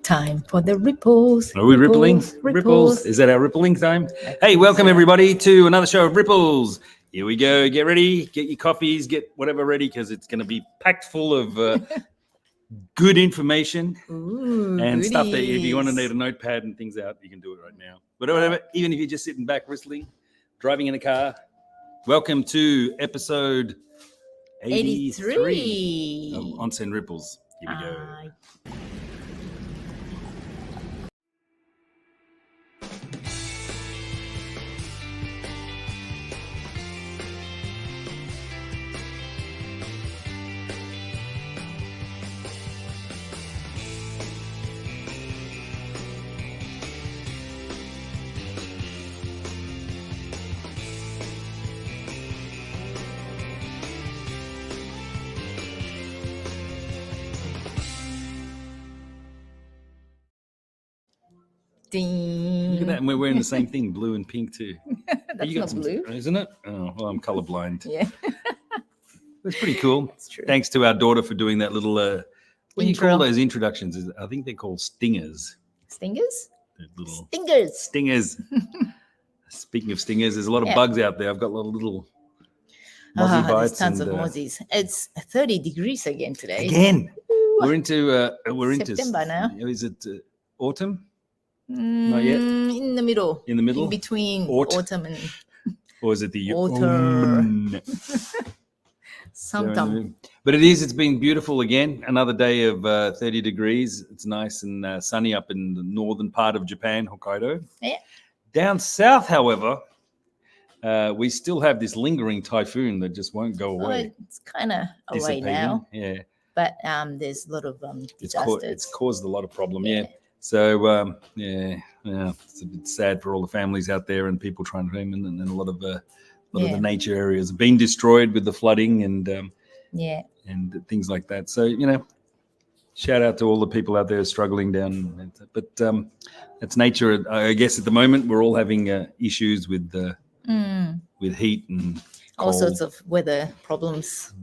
Time for the ripples. Are we ripples, rippling? Ripples. Is that our rippling time? Hey, welcome everybody to another show of Ripples. Here we go. Get ready. Get your coffees. Get whatever ready because it's going to be packed full of good information and stuff that if you want to need a notepad and things out, you can do it right now. But whatever, even if you're just sitting back whistling, driving in a car, welcome to episode 83 of Onsen Ripples. Here we go. Ding. Look at that, and we're wearing the same thing, blue and pink too. That's not blue, isn't it? Oh, well, I'm colorblind. Yeah, It's pretty cool. it's true. Thanks to our daughter for doing that little. What do you Intro. call those introductions? I think they're called stingers. Stingers. They're little Stingers. stingers. Speaking of stingers, there's a lot of bugs out there. I've got a lot of little mozzie There's bites. tons of mozzies. It's 30 degrees again today. Again, Ooh. we're into September now. Is it autumn? Not yet. In the middle. In the middle, In between Autumn. autumn and or is it the autumn? Sometime. But it's been beautiful again. Another day of 30 degrees. It's nice and sunny up in the northern part of Japan, Hokkaido. Yeah. Down south, however, we still have this lingering typhoon that just won't go away. It's kind of away now, Yeah. but there's a lot of disasters. It's caused a lot of problem. Yeah. So it's a bit sad for all the families out there and people trying to home, and a lot of the nature areas have been destroyed with the flooding and things like that. So shout out to all the people out there struggling down. But it's nature. I guess at the moment we're all having issues with heat and cold. All sorts of weather problems.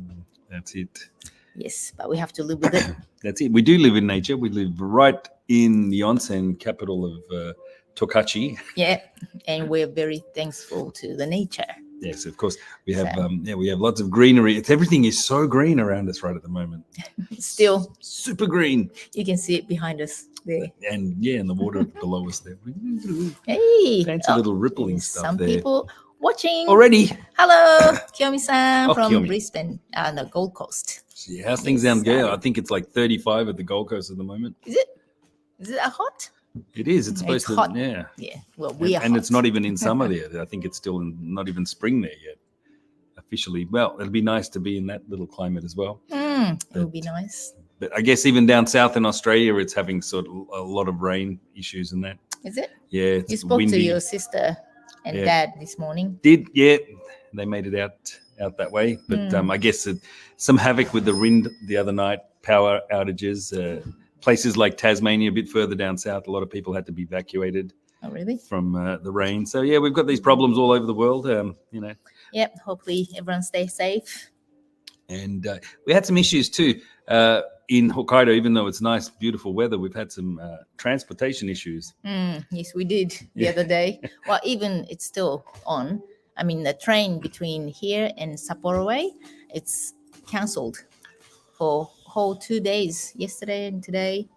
That's it. Yes, but we have to live with it. That's it. We do live in nature. We live right in the onsen capital of Tokachi. Yeah, and we're very thankful to the nature. Yes, of course. We have we have lots of greenery. Everything is so green around us right at the moment. Still super green. You can see it behind us there. And and the water below us there. Hey, fancy little rippling stuff some there. People watching already. Hello, Kiyomi-san from Kiyomi. Brisbane, the Gold Coast. Yeah, how's things down there? I think it's like 35 at the Gold Coast at the moment. Is it? Is it that hot? It is. It's supposed to. Hot. Yeah. Yeah. Well, we are. And hot. it's not even in summer there. I think it's still not even spring there yet. Officially. Well, it'll be nice to be in that little climate as well. It would be nice. But I guess even down south in Australia, it's having sort of a lot of rain issues and that. Is it? Yeah, it's You spoke windy. to your sister and dad this morning. They made it out that way. But I guess some havoc with the wind the other night, power outages. Places like Tasmania, a bit further down south, a lot of people had to be evacuated. Oh, really? From the rain. So we've got these problems all over the world. Yep. Hopefully everyone stays safe. And we had some issues too in Hokkaido. Even though it's nice, beautiful weather, we've had some transportation issues. Yes, we did the other day. Well, even it's still on. I mean, the train between here and Sapporo way, it's cancelled for whole 2 days, yesterday and today.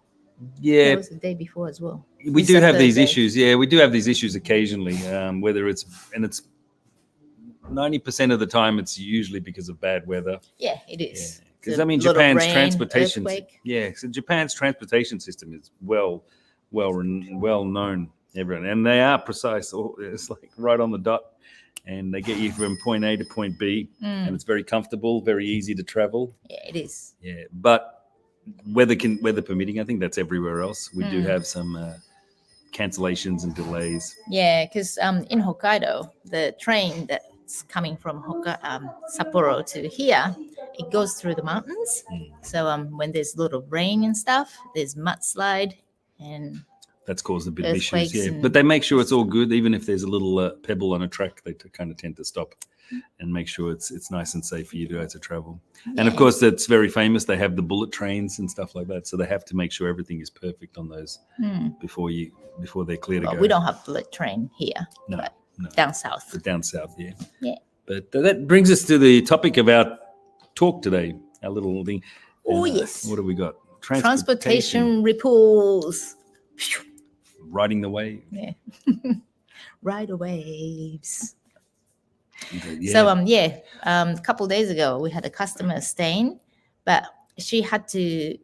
Yeah, it was the day before as well. We do have these issues. Yeah, we do have these issues occasionally. Whether it's 90% of the time, it's usually because of bad weather. Yeah, it is. Because Japan's transportation. Yeah, so Japan's transportation system is well known, everyone, and they are precise. It's like right on the dot, and they get you from point A to point B, and it's very comfortable, very easy to travel. Yeah, it is. Yeah, but weather permitting, I think that's everywhere else. We do have some cancellations and delays. Yeah, because in Hokkaido, the train that's coming from Sapporo to here, it goes through the mountains. So when there's a lot of rain and stuff, there's mudslide and That's caused a bit of issues. Earthquakes Yeah, and- but they make sure it's all good. Even if there's a little pebble on a track, they kind of tend to stop and make sure it's nice and safe for you to travel. And of Yeah. course, that's very famous. They have the bullet trains and stuff like that, so they have to make sure everything is perfect on those before they're clear to Well, go. we don't have bullet train here, No, but no. down south. But down south, yeah. Yeah. But that brings us to the topic of our talk today, our little thing. Oh, And, yes. What have we got? Transportation ripples. Riding the wave. Yeah. Ride the waves. Yeah. So a couple days ago we had a customer staying, but she had to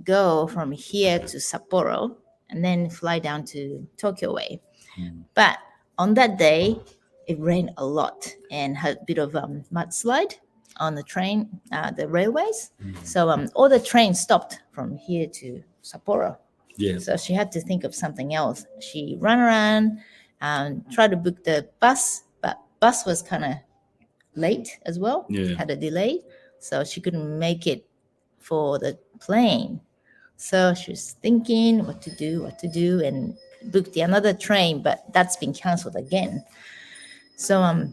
go from here to Sapporo and then fly down to Tokyo way. But on that day it rained a lot and had a bit of mudslide on the train, the railways. So all the trains stopped from here to Sapporo. Yeah. So she had to think of something else. She ran around and tried to book the bus, but bus was kind of late as well. Yeah. Had a delay, so she couldn't make it for the plane. So she was thinking what to do, and booked another train, but that's been canceled again. So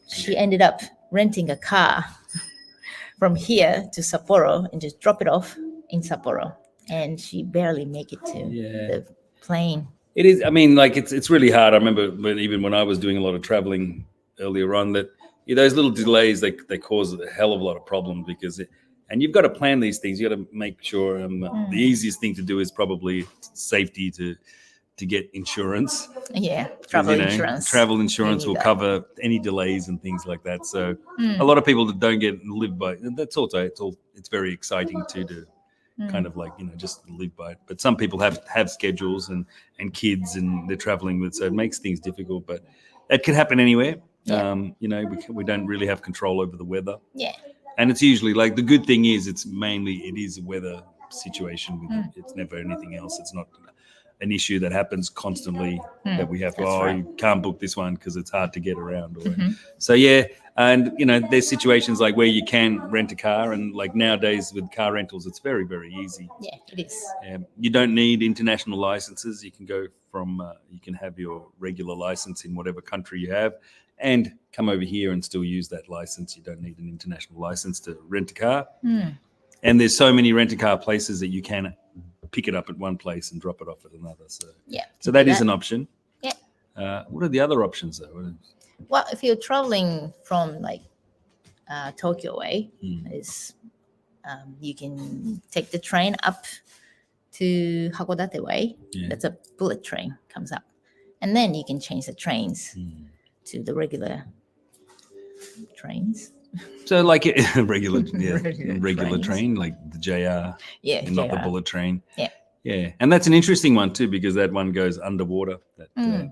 she ended up renting a car from here to Sapporo and just drop it off in Sapporo. And she barely make it to the plane. It is. I mean, like it's really hard. I remember even when I was doing a lot of traveling earlier on, that those little delays they cause a hell of a lot of problems and you've got to plan these things. You got to make sure. The easiest thing to do is probably safety to get insurance. Yeah, travel insurance. Travel insurance will cover any delays and things like that. So a lot of people that don't live by. That's also it's very exciting too to kind of like just live by it. But some people have schedules and kids and they're traveling with, so it makes things difficult. But it can happen anywhere. Yeah. We don't really have control over the weather. Yeah. And it's usually like the good thing is it is a weather situation. It's never anything else. It's not an issue that happens constantly that we have. Right. You can't book this one because it's hard to get around. So yeah, and there's situations like where you can rent a car, and like nowadays with car rentals, it's very, very easy. Yeah, it is. You don't need international licenses. You can go from you can have your regular license in whatever country you have, and come over here and still use that license. You don't need an international license to rent a car. And there's so many rent-a-car places that you can pick it up at one place and drop it off at another. So that is an option. Yeah. What are the other options though? Well, if you're traveling from like Tokyo way, is you can take the train up to Hakodate way. Yeah. That's a bullet train comes up, and then you can change the trains to the regular trains. So like a regular Trains. train, like the JR, Yeah, and not the JR. bullet train. Yeah. Yeah, and that's an interesting one too because that one goes underwater. That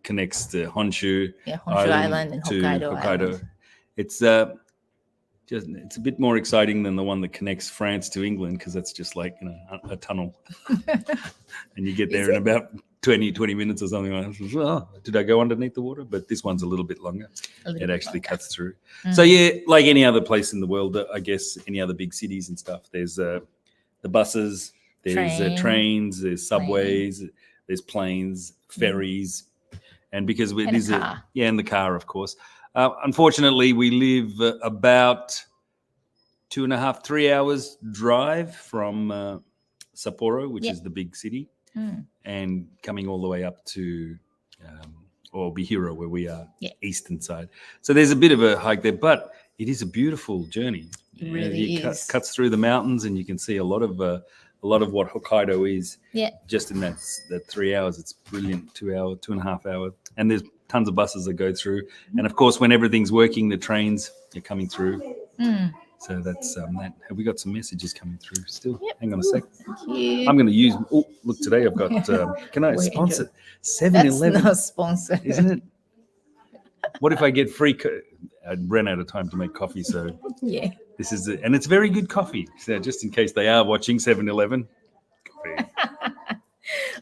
connects to Honshu, Yeah, Honshu Island and to Hokkaido Island. It's it's a bit more exciting than the one that connects France to England because that's just like a tunnel, and you get there in about 20 minutes or something like that. Oh, did I go underneath the water? But this one's a little bit longer. It actually cuts through. So yeah, like any other place in the world, I guess any other big cities and stuff, there's the buses, there's trains, there's subways, there's planes, ferries, and because it And a is car. and the car, of course. Unfortunately, we live about 2.5, 3 hours drive from Sapporo, which is the big city, and coming all the way up to Obihiro, where we are, eastern side. So there's a bit of a hike there, but it is a beautiful journey. It really is. Cuts through the mountains, and you can see a lot of what Hokkaido is. Yeah. Just in that 3 hours, it's brilliant. 2.5 hour, and there's tons of buses that go through, and of course, when everything's working, the trains are coming through. So that's that. Have we got some messages coming through still? Yep. Hang on a sec. Thank you. I'm going to use. Oh, look! Today I've got. Can I Wait, sponsor That's 7-Eleven? not sponsored. Isn't it? What if I get free? I ran out of time to make coffee, so Yeah. this is it, and it's very good coffee. So just in case they are watching 7-Eleven. Coffee.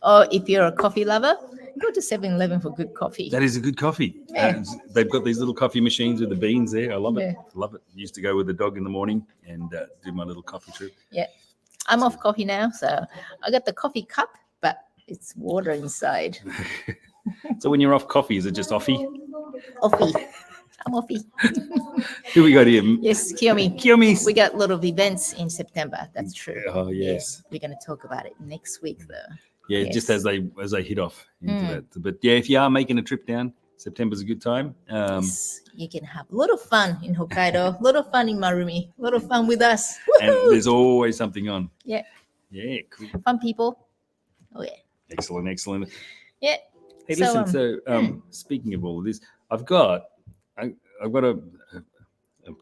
Or if you're a coffee lover, go to 7-Eleven for good coffee. That is a good coffee. Yeah. They've got these little coffee machines with the beans there. I love it. Yeah. Love it. Used to go with the dog in the morning and do my little coffee trip. Yeah. I'm off coffee now, so I got the coffee cup, but It's water inside. So when you're off coffee, is it just offie? Offie. I'm offie. Who we got here? Yes, Kiyomi. Kiyomi. We got a lot of events in September. That's true. Oh yes. Yeah, we're going to talk about it next week, though. Yeah, Yes. just as they hit off into that. But yeah, if you are making a trip down, September's a good time. Yes, you can have a lot of fun in Hokkaido, a lot of fun in Marumi, a lot of fun with us. And Woohoo! there's always something on. Yeah. Yeah, cool. Fun people. Oh, yeah. Excellent. Yeah. Hey, So, listen. Speaking of all of this, I've got a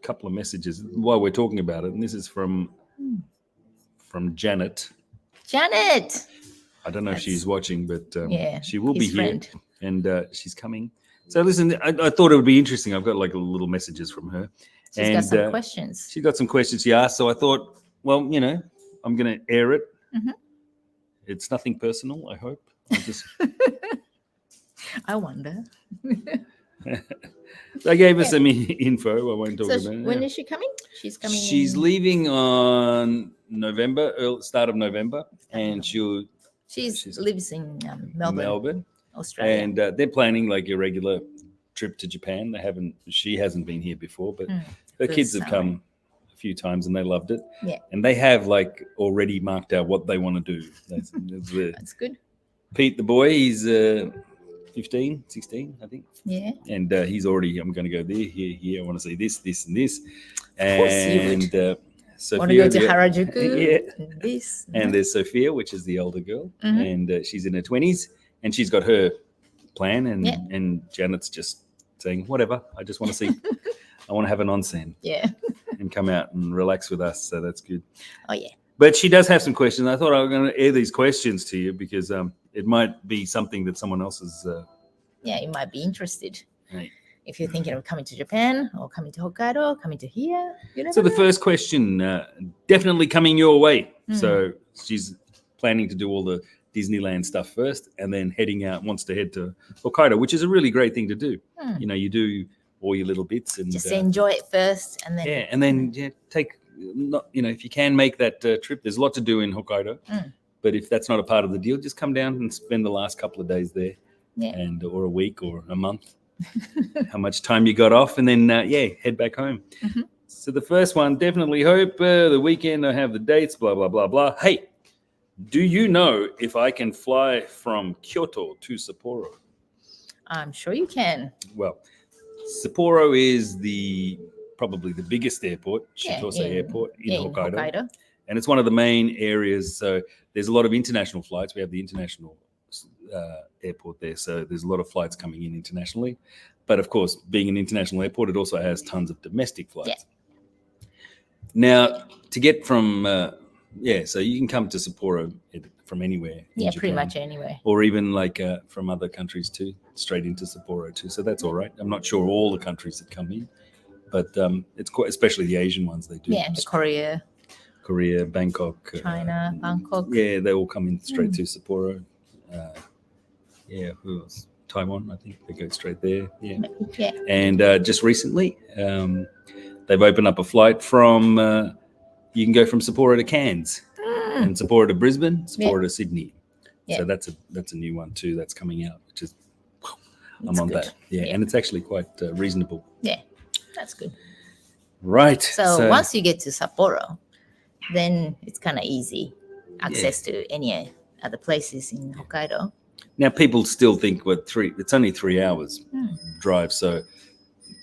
couple of messages while we're talking about it, and this is from Janet. Janet. I don't know if she's watching, but Yeah, she will be his here, friend. and she's coming. So listen, I thought it would be interesting. I've got like little messages from her. She's got some questions. She got some questions she asked, so I thought, well, I'm going to air it. Mhm. It's nothing personal, I hope. I'll just... I wonder. They gave us some info. I won't talk about it. When is she coming? She's coming. She's leaving on start of November, and she lives in Melbourne, Australia. and they're planning like a regular trip to Japan. She hasn't been here before, but her kids have come a few times and they loved it. Yeah, and they have like already marked out what they want to do. That's good. Pete, the boy, he's 15, 16, I think. Yeah. And he's already, I'm going to go there, here. I want to see this, and this. Of course you would. Sophia, want to go to Harajuku? Yeah. This. And there's Sophia, which is the older girl, Mhm. and she's in her 20s, and she's got her plan, and Janet's just saying, whatever, I just want to see, I want to have an onsen. Yeah. And come out and relax with us, so that's good. Oh, yeah. But she does have some questions. I thought I was going to air these questions to you because it might be something that someone else is. Yeah, you might be interested. Right. If you're thinking of coming to Japan or coming to Hokkaido, or coming to here. So the first question, definitely coming your way. So she's planning to do all the Disneyland stuff first and then wants to head to Hokkaido, which is a really great thing to do. You do all your little bits and just enjoy it first and then. Yeah, and then take, if you can make that trip, there's a lot to do in Hokkaido. But if that's not a part of the deal, just come down and spend the last couple of days there. Yeah. Or a week or a month, how much time you got off, and then head back home. So the first one, definitely hope the weekend I have the dates, blah blah blah blah. Hey, do you know if I can fly from Kyoto to Sapporo? I'm sure you can. Well, Sapporo is probably the biggest airport, Chitose Airport in Hokkaido, and it's one of the main areas. So there's a lot of international flights. We have the international airport there, so there's a lot of flights coming in internationally, but of course, being an international airport, it also has tons of domestic flights. Now to get from so you can come to Sapporo from anywhere in Japan, pretty much anywhere, or even like from other countries too, straight into Sapporo too, so that's all right. I'm not sure all the countries that come in, but it's quite, especially the Asian ones, they do. The Korea, Bangkok, China, Bangkok. Yeah, they all come in straight to Sapporo. Who else? Taiwan, I think they go straight there. Yeah. And just recently, they've opened up a flight from. You can go from Sapporo to Cairns, and Sapporo to Brisbane, Sapporo to Sydney. So that's a new one too. That's coming out, which is I'm on good. That. Yeah, and it's actually quite reasonable. Yeah, that's good. Right. So once you get to Sapporo, then it's kind of easy access to any other places in Hokkaido. Now, people still think it's only 3 hours drive, so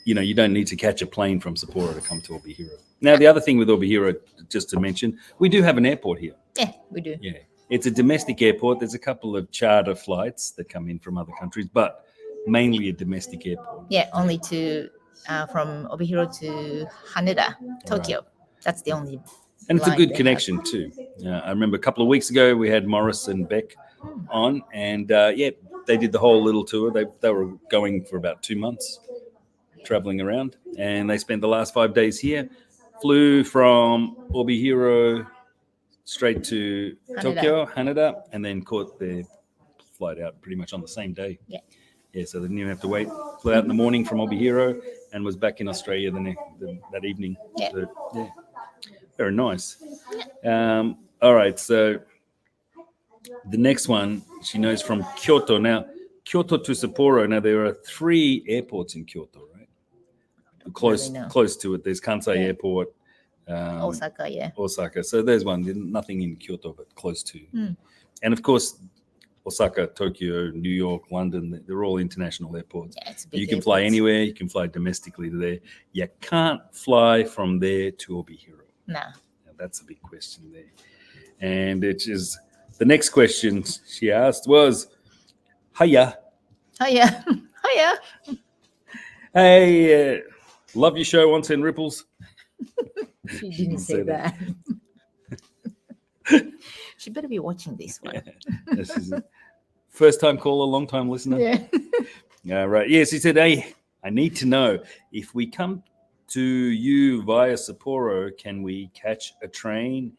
you don't need to catch a plane from Sapporo to come to Obihiro. Now, the other thing with Obihiro, just to mention, we do have an airport here. Yeah, we do. Yeah, it's a domestic airport. There's a couple of charter flights that come in from other countries, but mainly a domestic airport. Yeah, only from Obihiro to Haneda, Tokyo. Right. That's the only. And it's a good connection too. I remember a couple of weeks ago we had Morris and Beck on, and they did the whole little tour. They were going for about 2 months, traveling around, and they spent the last 5 days here. Flew from Obihiro straight to Tokyo, Haneda, and then caught their flight out pretty much on the same day. Yeah, so they didn't even have to wait. Flew out in the morning from Obihiro and was back in Australia that evening. Yeah. So, very nice. All right, so The next one she knows from Kyoto. Now, Kyoto to Sapporo. Now there are 3 airports in Kyoto, right? Close, know. close to it. There's Kansai Airport, Osaka, yeah. Osaka. So there's one. There's nothing in Kyoto, but close to. Mm. And of course, Osaka, Tokyo, New York, London. They're all international airports. Yeah, it's big You can fly airports. anywhere. You can fly domestically to there. You can't fly from there to Obihiro. Nah. Now, that's a big question there. And it is the next question she asked was, "Hiya, Hiya. Hiya. hey, love your show, Onsen Ripples." She didn't say that. She better be watching this one. This is a first time caller, long time listener. Yeah. Right. Yes, he said, "Hey, I need to know if we come to you via Sapporo, can we catch a train?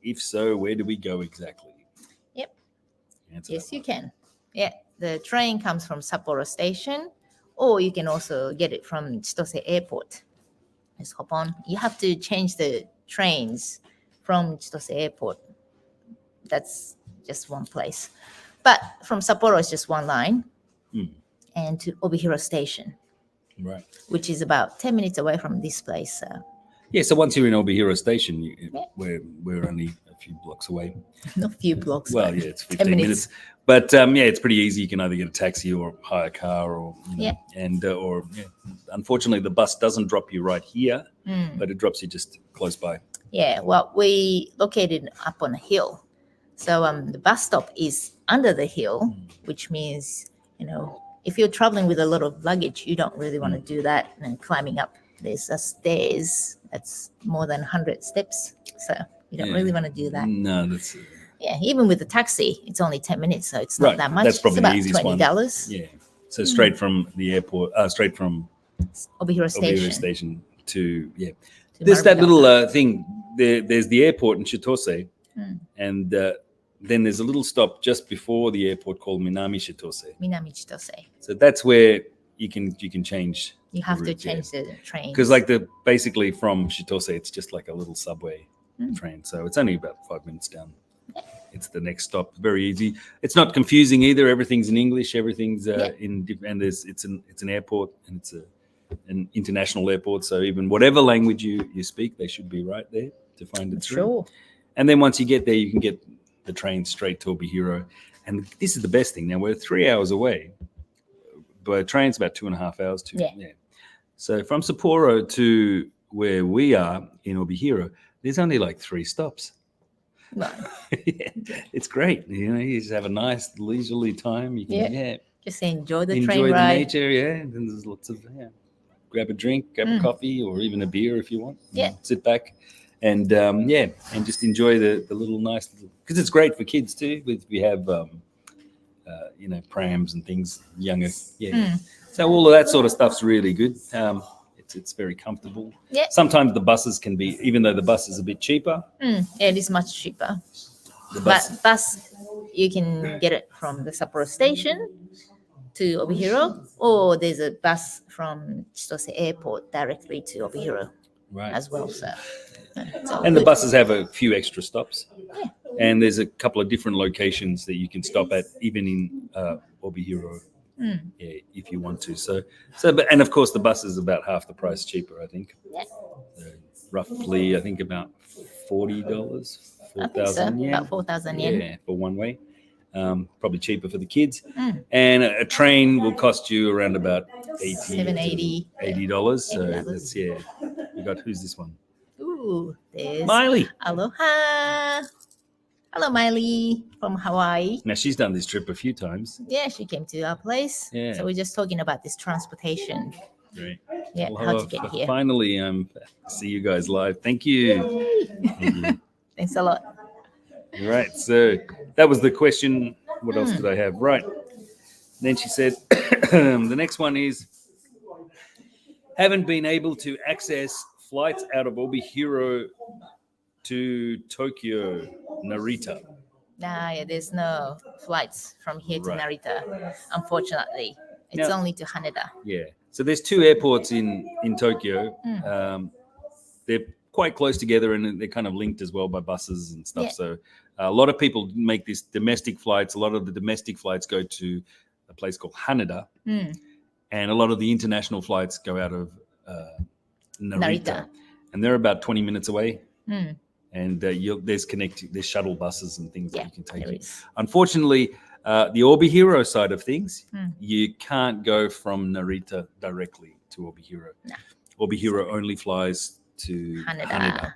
If so, where do we go exactly?" Yep. Answer Yes, that you one. can. Yeah, the train comes from Sapporo Station, or you can also get it from Chitose Airport. Just hop on. You have to change the trains from Chitose Airport. That's just one place. But from Sapporo, it's just one line, Hmm. and to Obihiro Station, Right. which is about 10 minutes away from this place. Yeah. So once you're in Obihiro Station, Yeah. we're only a few blocks away. Not few blocks. Well, but yeah, it's 10 15 minutes. minutes. But yeah, it's pretty easy. You can either get a taxi or hire a car, or unfortunately, the bus doesn't drop you right here, Mm. but it drops you just close by. Yeah, well, we located up on a hill. So the bus stop is under the hill, which means, if you're traveling with a lot of luggage, you don't really want to do that and climbing up. There's a stairs that's more than 100 steps. So you don't Yeah. really want to do that. No, that's Yeah, even with the taxi, it's only 10 minutes, so it's not right. that much. That's probably it's about the easiest one. $20. Yeah. So straight from the airport, straight from Obihiro Station. Obihiro Station to to There's that Marubeni. little thing. There's the airport in Chitose, Mm. and then there's a little stop just before the airport called Minami Chitose. Minami Chitose. So that's where you can change. You have to route, yeah. change the train. Because basically from Chitose, it's just like a little subway train. So it's only about 5 minutes down. It's the next stop. Very easy. It's not confusing either. Everything's in English. Everything's and it's an airport, and it's an international airport. So even whatever language you speak, they should be right there to find it through. Sure. And then once you get there, you can get the train straight to Obihiro. And this is the best thing. Now we're 3 hours away, but train's about 2.5 hours. Yeah. So from Sapporo to where we are in Obihiro, there's only like 3 stops. Right. It's great. You just have a nice leisurely time. You can Just enjoy the enjoy train the ride. nature. Yeah, and then there's lots of grab a drink, grab a coffee, or even a beer if you want. Yeah. Sit back, and and just enjoy the little nice, because it's great for kids too. We have prams and things younger. Yeah. So all of that sort of stuff's really good. It's very comfortable. Yeah. Sometimes the buses can be, even though the bus is a bit cheaper. Yeah, it is much cheaper. The But bus, you can get it from the Sapporo station to Obihiro, or there's a bus from Chitose Airport directly to Obihiro right. as well. So, it's all And the good. buses have a few extra stops. And there's a couple of different locations that you can stop at, even in Obihiro, if you want to. And of course, the bus is about half the price cheaper, I think. Yeah. Roughly, I think about $40, I think so. 4,000 yen. About 4,000 yen. Yeah, for one way. Probably cheaper for the kids. And a train will cost you around about $780. $80. So $80. that's, we got, who's this one? Ooh, there's Miley. Aloha. Hello, Miley from Hawaii. Now, she's done this trip a few times. Yeah, she came to our place. Yeah. So we're just talking about this transportation. Great. Yeah, Well, how to get here. Finally, see you guys live. Thank you. Thank you. Thanks a lot. Right. So that was the question. What else did I have? Right. Then she said, the next one is, haven't been able to access flights out of Obihiro to Tokyo, Narita. Nah, there's no flights from here to Right. Narita, unfortunately. It's Now- only to Haneda. Yeah. So there's 2 airports in Tokyo. They're quite close together, and they're kind of linked as well by buses and stuff. Yeah. So a lot of people make these domestic flights. A lot of the domestic flights go to a place called Haneda, and a lot of the international flights go out of Narita. And they're about 20 minutes away. And there's shuttle buses and things that you can take. Unfortunately, the Obihiro side of things, you can't go from Narita directly to Obihiro. No. Obihiro only flies to Haneda.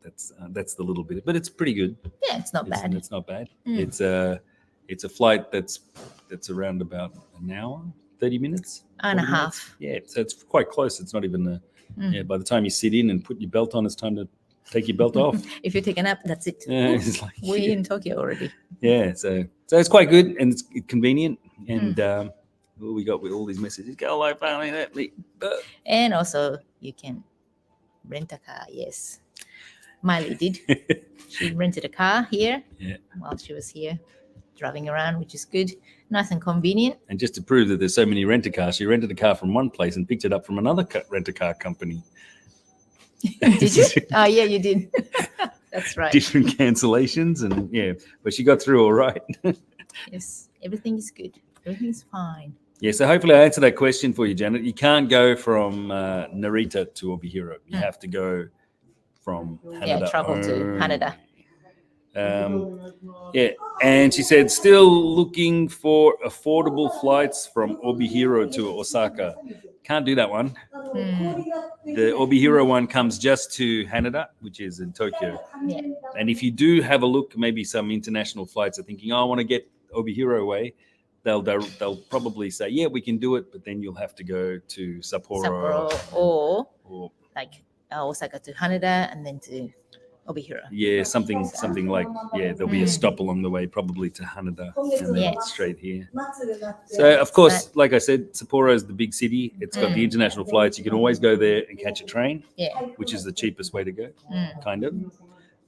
That's the little bit, but it's pretty good. Yeah, it's not bad. It's not bad. It's a flight that's around about an hour, 30 minutes, and a half. Yeah, so it's quite close. It's not even by the time you sit in and put your belt on, it's time to take your belt off. If you take a nap, that's it. It's like, we're in Tokyo already. Yeah, so it's quite good and it's convenient. And we got with all these messages, go like family, let me. And also you can rent a car. Yes, Miley did. She rented a car here while she was here driving around, which is good, nice and convenient. And just to prove that there's so many rent-a-cars, she rented a car from one place and picked it up from another rent-a-car company. Did you? Oh, yeah, you did. That's right. Different cancellations but she got through all right. Yes, everything is good. Everything's fine. Yeah, so hopefully I answered that question for you, Janet. You can't go from Narita to Obihiro. You have to go from Haneda. Yeah, travel to Haneda. And she said, still looking for affordable flights from Obihiro to Osaka. Can't do that one. The Obihiro one comes just to Haneda, which is in Tokyo. Yeah. And if you do have a look, maybe some international flights are thinking, I want to get Obihiro away. They'll probably say, yeah, we can do it, but then you'll have to go to Sapporo or like Osaka to Haneda and then to Obihiro. Yeah, something like, there'll be a stop along the way, probably to Haneda, and then straight here. So, of course, like I said, Sapporo is the big city. It's got the international flights. You can always go there and catch a train, which is the cheapest way to go, kind of.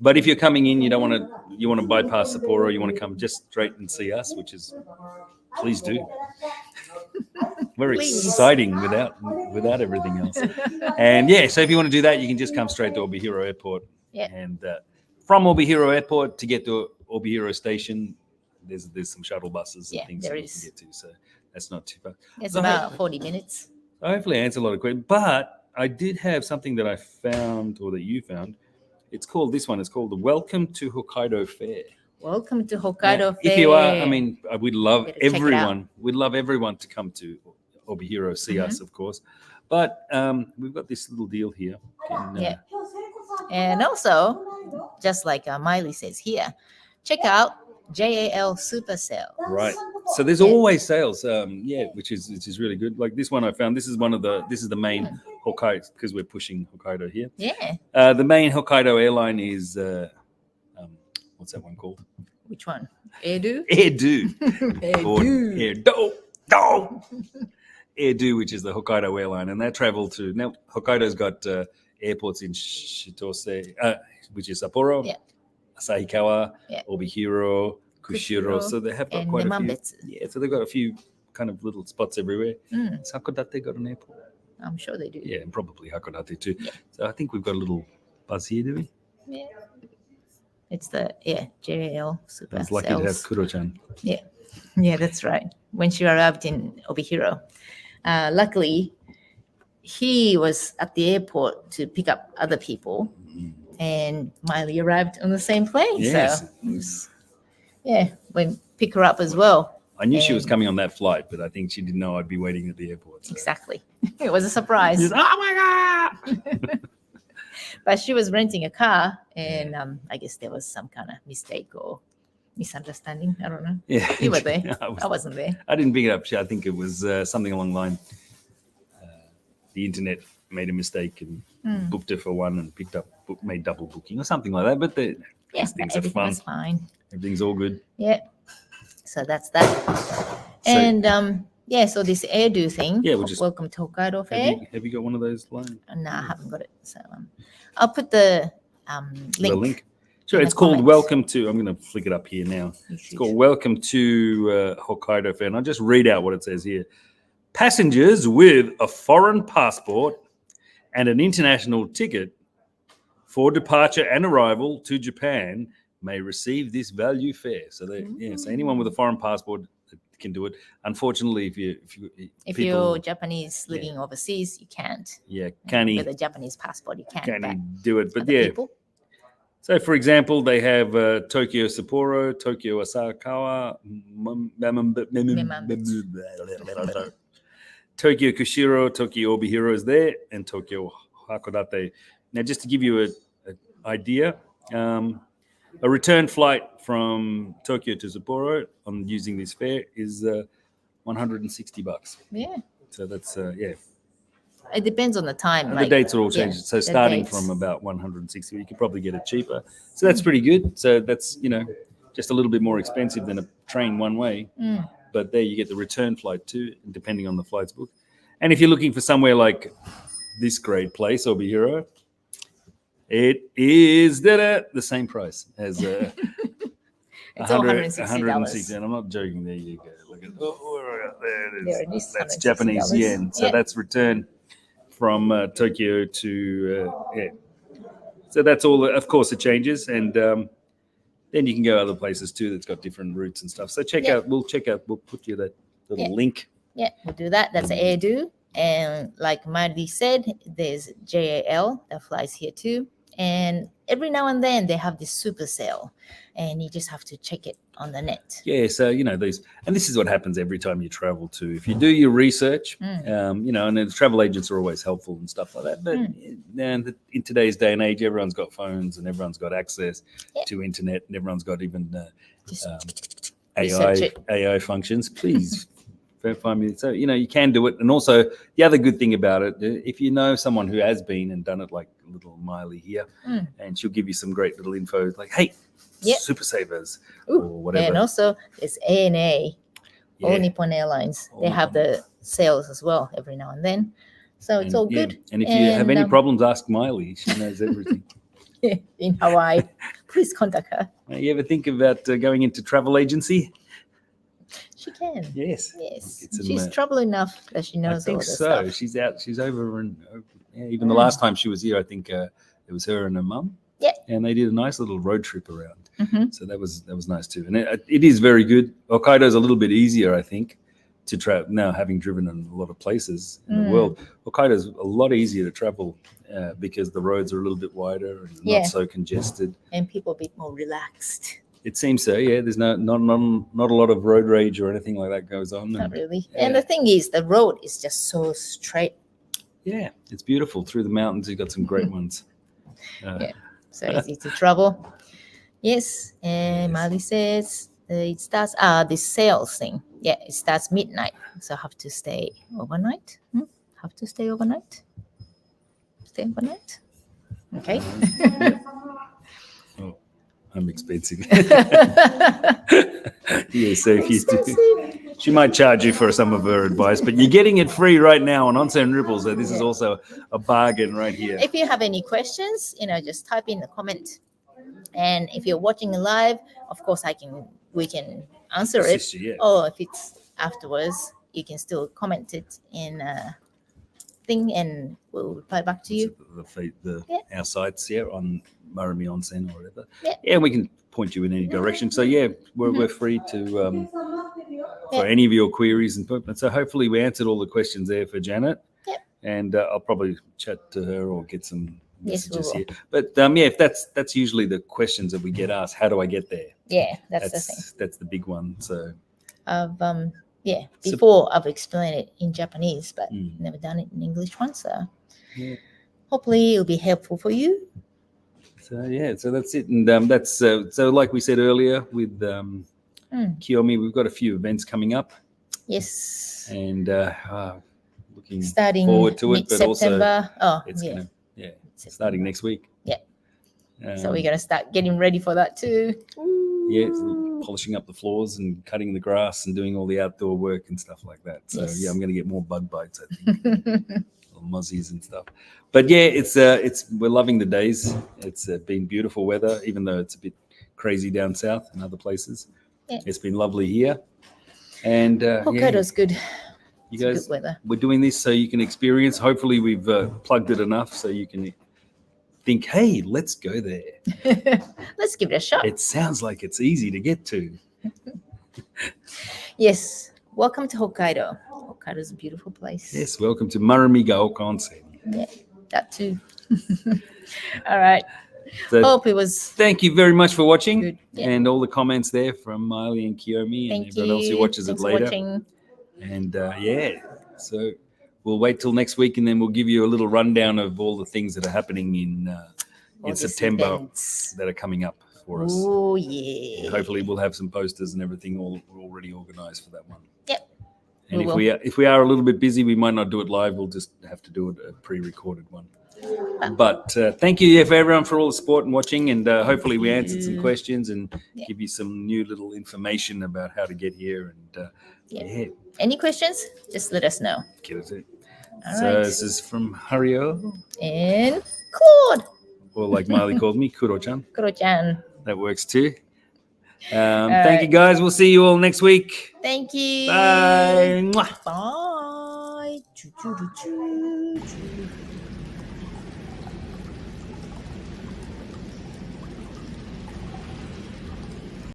But if you're coming in, you want to bypass Sapporo, you want to come just straight and see us, which is, please do. Very exciting without everything else. And so if you want to do that, you can just come straight to Obihiro Airport. Yeah. And from Obihiro Airport to get to Obihiro Station, there's some shuttle buses and things that you can get to. So that's not too far. It's about 40 minutes. Hopefully I answered a lot of questions. But I did have something that I found, or that you found. It's called the Welcome to Hokkaido Fair. Welcome to Hokkaido Fair. If you are, we'd love everyone. We'd love everyone to come to Obihiro, see us, of course. But we've got this little deal here. And also, just like Miley says here, check out JAL Super Sale. Right. So there's always sales, which is really good. Like this one I found. This is the main Hokkaido, because we're pushing Hokkaido here. Yeah. The main Hokkaido airline is what's that one called? Which one? Edu. Edu, which is the Hokkaido airline, and they travel to now. Hokkaido's got airports in Shitose, which is Sapporo, Asahikawa, Obihiro, Kushiro. So they have got quite a few. Yeah, so they've got a few kind of little spots everywhere. Hakodate got an airport. I'm sure they do. Yeah, and probably Hakodate too. Yeah. So I think we've got a little buzz here, do we? Yeah. It's the JAL Super I was lucky to have Kuro-chan. Yeah. Yeah, that's right. When she arrived in Obihiro. Luckily, he was at the airport to pick up other people, and Miley arrived on the same plane. Yes. So, went pick her up as well. I knew she was coming on that flight, but I think she didn't know I'd be waiting at the airport. So. Exactly. It was a surprise. Oh my God! But she was renting a car, and I guess there was some kind of mistake or misunderstanding. I don't know. Yeah. You were there. I wasn't there. I didn't pick it up. I think it was something along the line. The internet made a mistake and booked her for one and made double booking or something like that. But these things are fun. Fine. Everything's all good. Yeah. So that's that. And so this Edu thing. Yeah, we'll just Welcome to Hokkaido Fair. Have you got one of those lines? No, I haven't got it. So I'll put the link. The link. Sure, it's called Welcome to. I'm going to flick it up here now. It's called Welcome to Hokkaido Fair, and I'll just read out what it says here. Passengers with a foreign passport and an international ticket for departure and arrival to Japan may receive this value fare. So so anyone with a foreign passport can do it. Unfortunately, if you're Japanese living overseas, you can't. Yeah, with a Japanese passport, you can't. Can do it? But other people. So, for example, they have Tokyo Sapporo, Tokyo Asakawa, Tokyo Kushiro, Tokyo Obihiro is there, and Tokyo Hakodate. Now, just to give you an idea, a return flight from Tokyo to Sapporo on using this fare is $160. Yeah. So that's It depends on the time. The dates are all changed. So starting from about 160, you could probably get it cheaper. So that's pretty good. So that's, just a little bit more expensive than a train one way. But there you get the return flight too, depending on the flights booked. And if you're looking for somewhere like this great place, Obihiro, it is the same price as it's $160. And I'm not joking. There you go. Look at there it There it is. is, That's $160. Japanese yen. So that's return from Tokyo to So that's all. Of course, it changes, and then you can go other places too. That's got different routes and stuff. So We'll put you that little link. Yeah, we'll do that. That's Airdo, and like Marty said, there's JAL that flies here too. And every now and then they have this super sale, and you just have to check it on the net. Yeah, so these, and this is what happens every time you travel too. If you do your research, and the travel agents are always helpful and stuff like that. But in today's day and age, everyone's got phones and everyone's got access to internet, and everyone's got even AI functions. Please find me. So you can do it, and also the other good thing about it, if you know someone who has been and done it, like little Miley here, and she'll give you some great little info, like, hey. Super Savers or whatever. And also it's ANA, All Nippon Airlines. They have the sales as well every now and then. So it's all good. And if you have any problems, ask Miley. She knows everything. In Hawaii. Please contact her. You ever think about going into travel agency? She can. Yes. She's trouble enough that she knows all this stuff. She's out. She's over. And even the last time she was here, I think it was her and her mum. Yeah. And they did a nice little road trip around. So that was nice too. And it is very good. Hokkaido's a little bit easier, I think, to travel now, having driven in a lot of places in the world. Hokkaido's a lot easier to travel because the roads are a little bit wider and not so congested. And people a bit more relaxed. It seems so, yeah. There's not a lot of road rage or anything like that goes on. Not really. And the thing is, the road is just so straight. Yeah, it's beautiful through the mountains. You've got some great ones. So easy to travel. Yes, and Mali says it starts this sales thing. Yeah, it starts midnight, so have to stay overnight. Have to stay overnight. Stay overnight. Okay. I'm expensive. Yeah, so if you do, she might charge you for some of her advice, but you're getting it free right now on Onsen Ripples. So this is also a bargain right here. If you have any questions, just type in the comment. And if you're watching live, of course, we can answer it. Or if it's afterwards, you can still comment it in a thing, and we'll reply back to you. Our sites on Marumi Onsen or whatever. Yeah, we can point you in any direction. So we're free to for any of your queries and so hopefully we answered all the questions there for Janet. And I'll probably chat to her or get some messages here. But if that's usually the questions that we get asked. How do I get there? Yeah, that's the thing. That's the big one. So before I've explained it in Japanese, but never done it in English once. So hopefully it'll be helpful for you. So that's it, and that's so like we said earlier with Kiyomi, we've got a few events coming up. Yes. And looking starting forward to it, but September. also it's starting next week. Yeah. So we're gonna start getting ready for that too. Yeah, polishing up the floors and cutting the grass and doing all the outdoor work and stuff like that. So I'm gonna get more bug bites, I think. Mozzies and stuff, but we're loving the days. It's been beautiful weather, even though it's a bit crazy down south and other places. It's been lovely here, and Hokkaido's good. You guys, good weather. We're doing this so you can experience. Hopefully we've plugged it enough so you can think, hey, let's go there. Let's give it a shot. It sounds like it's easy to get to. Yes. Welcome to Hokkaido. Hokkaido is a beautiful place. Yes, welcome to Maramigaoka Onsen. Yeah, that too. All right. So Hope it was. thank you very much for watching, Good. Yeah. and all the comments there from Miley and Kiyomi and Thank everyone you. else who watches Thanks it for later. watching. And so we'll wait till next week, and then we'll give you a little rundown of all the things that are happening in August September events. that are coming up for us. Oh, yeah. And hopefully, we'll have some posters and everything all already organised for that one. Yep. And We if we are a little bit busy, we might not do it live. We'll just have to do it a pre-recorded one. But thank you for everyone for all the support and watching, and hopefully we answered some questions and give you some new little information about how to get here. And Any questions? Just let us know. get it. All So right. this is from Hario, And Claude. or like Miley called me, Kuro-chan. Kuro-chan. That works too. Thank right. you, guys. We'll see you all next week. Thank you. Bye. Mwah. Bye. Choo, choo, choo, choo, choo.